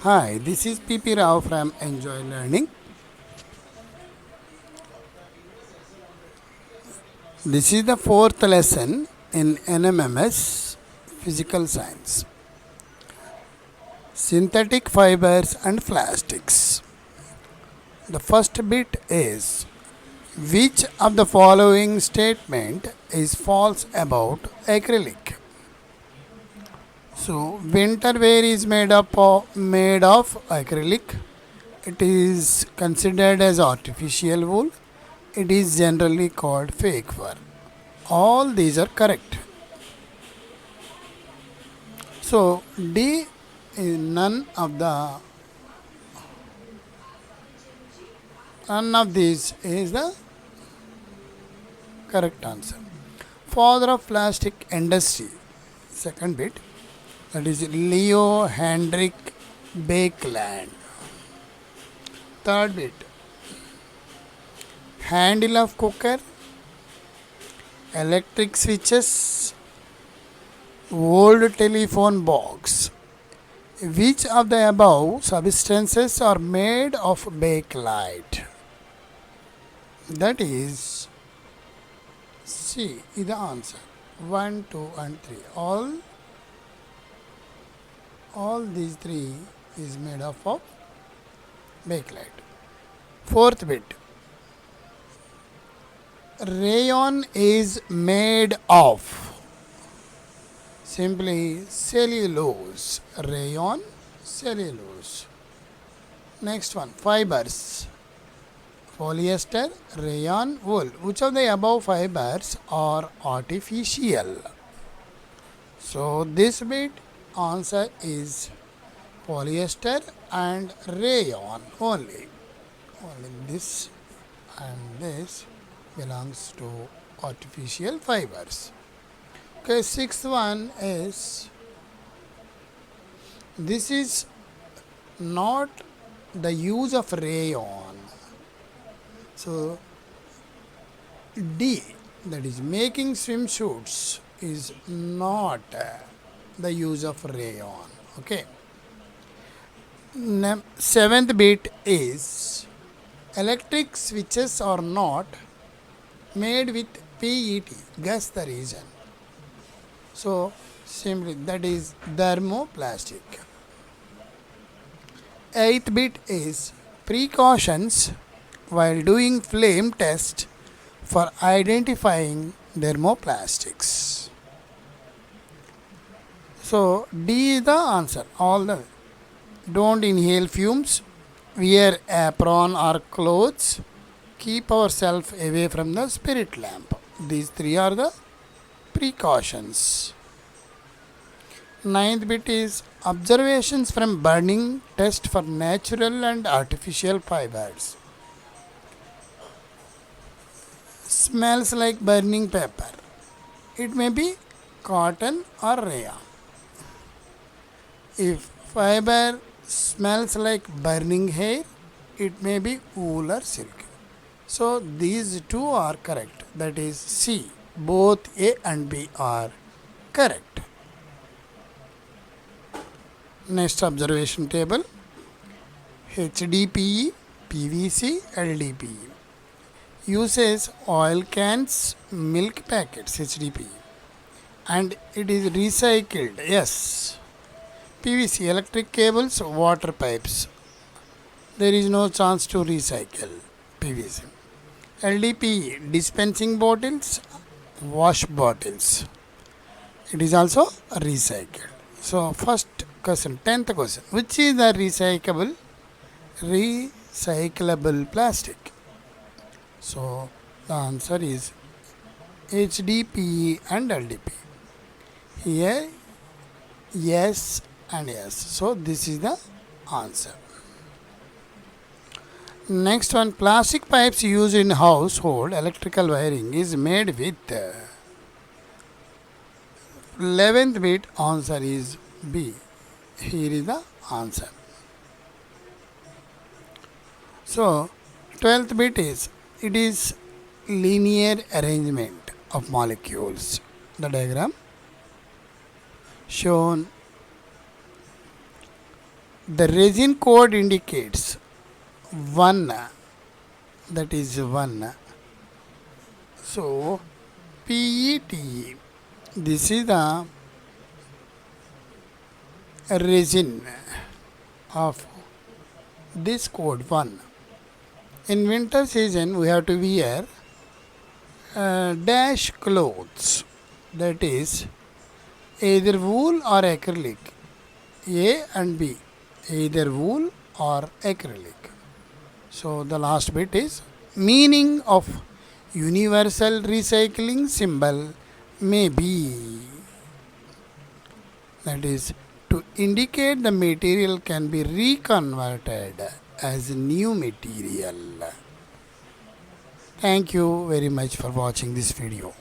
Hi, this is PP Rao from Enjoy Learning. This is the fourth lesson in NMMS Physical Science. Synthetic fibers and plastics. The first bit is which of the following statement is false about acrylic? So, winter wear is made of acrylic. It is considered as artificial wool. It is generally called fake fur. All these are correct. So D is none of these is the correct answer. Father of plastic industry. Second bit, that is Leo Hendrik Bakeland. Third bit, handle of cooker, electric switches, old telephone box. Which of the above substances are made of bakelite? That is C is the answer. 1, 2, and 3. All these three is made up of bakelite. Fourth bit. Rayon is made of simply cellulose. Rayon, cellulose. Next one, fibers. Polyester, rayon, wool. Which of the above fibers are artificial? So this bit answer is polyester and rayon only. Only this and this belongs to artificial fibers. Okay, sixth one is this is not the use of rayon. So D, that is making swimsuits, is not the use of rayon. Okay. Seventh bit is electric switches are not made with PET. Guess the reason. So simply that is thermoplastic. Eighth bit is precautions while doing flame test for identifying thermoplastics. So D is the answer. All the don't inhale fumes, wear apron or clothes, keep ourselves away from the spirit lamp. These three are the precautions. Ninth bit is observations from burning test for natural and artificial fibers. Smells like burning paper. It may be cotton or rayon. If fiber smells like burning hair, it may be wool or silk. So these two are correct. That is C. Both A and B are correct. Next observation table. HDPE, PVC, LDPE. Uses oil cans, milk packets, HDPE. And it is recycled. Yes. PVC, electric cables, water pipes. There is no chance to recycle PVC. LDPE, dispensing bottles, wash bottles. It is also recycled. So first question, 10th question. Which is the recyclable plastic? So the answer is HDPE and LDPE. Here yes and yes. So this is the answer. Next one, plastic pipes used in household electrical wiring is made with 11th bit answer is B. Here is the answer. So 12th bit is it is linear arrangement of molecules. The diagram shown The resin code indicates 1, that is 1. So PET, this is the resin of this code 1. In winter season we have to wear dash clothes, that is either wool or acrylic, A and B, either wool or acrylic. So the last bit is meaning of universal recycling symbol may be, that is to indicate the material can be reconverted as new material. Thank you very much for watching this video.